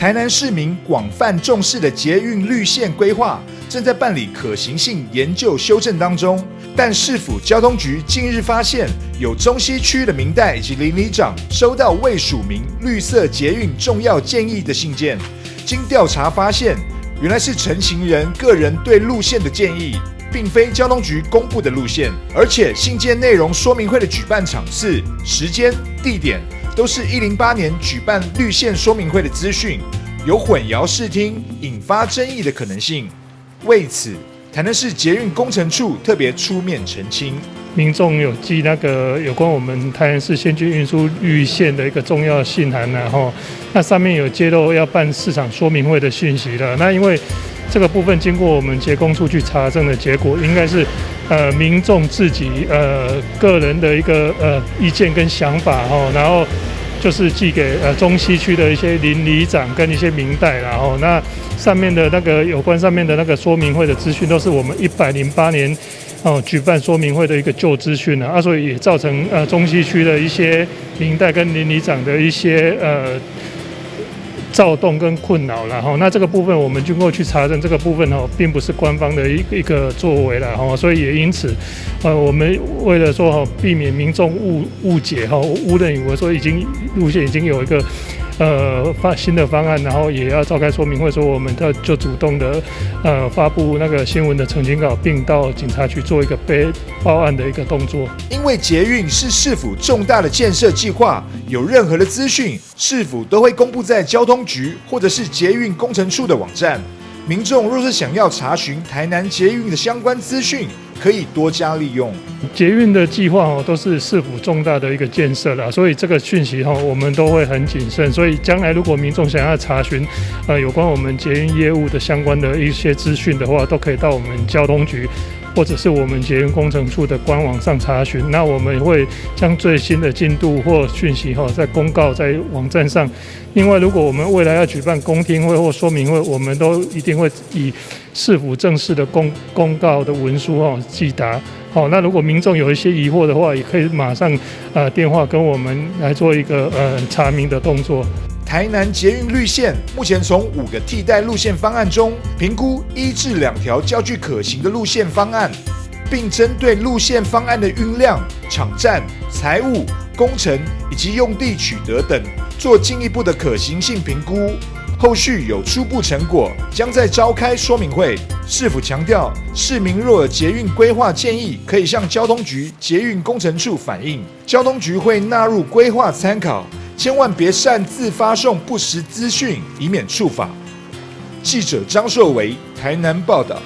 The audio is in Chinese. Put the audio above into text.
台南市民广泛重视的捷运绿线规划，正在办理可行性研究修正当中。但市府交通局近日发现，有中西区的民代以及邻里长收到未署名绿色捷运重要建议的信件，经调查发现，原来是陈情人个人对路线的建议，并非交通局公布的路线，而且信件内容说明会的举办场次、时间、地点都是108年举办绿线说明会的资讯，有混淆视听、引发争议的可能性。为此，台南市捷运工程处特别出面澄清，民众有寄那个有关我们台南市先进运输绿线的一个重要信函，然后那上面有揭露要办市场说明会的讯息了。那因为这个部分经过我们捷工处去查证的结果，应该是民众自己个人的一个意见跟想法然后就是寄给中西区的一些邻里长跟一些民代，然后那上面的那个有关上面的那个说明会的资讯，都是我们108年举办说明会的一个旧资讯啊，所以也造成中西区的一些民代跟邻里长的一些躁动跟困扰了哈，那这个部分我们经过去查证，这个部分并不是官方的一个作为了哈，所以也因此，我们为了说避免民众误解误认以为说路线已经有一个新的方案，然后也要召开说明会，说我们就主动的发布那个新闻的澄清稿，并到警察局做一个报案的一个动作。因为捷运是市府重大的建设计划，有任何的资讯，市府都会公布在交通局或者是捷运工程处的网站。民众若是想要查询台南捷运的相关资讯，可以多加利用。捷运的计划都是市府重大的一个建设啦，所以这个讯息我们都会很谨慎。所以将来如果民众想要查询有关我们捷运业务的相关的一些资讯的话，都可以到我们交通局或者是我们捷运工程处的官网上查询。那我们会将最新的进度或讯息在公告在网站上。另外，如果我们未来要举办公听会或说明会，我们都一定会以市府正式的公告的文书寄达。那如果民众有一些疑惑的话，也可以马上电话跟我们来做一个查明的动作。台南捷运绿线目前从5个替代路线方案中评估1至2条较具可行的路线方案，并针对路线方案的运量、场站、财务、工程以及用地取得等做进一步的可行性评估。后续有初步成果，将再召开说明会。市府强调，市民若有捷运规划建议，可以向交通局捷运工程处反映，交通局会纳入规划参考。千万别擅自发送不实资讯，以免触法。记者张硕维台南报道。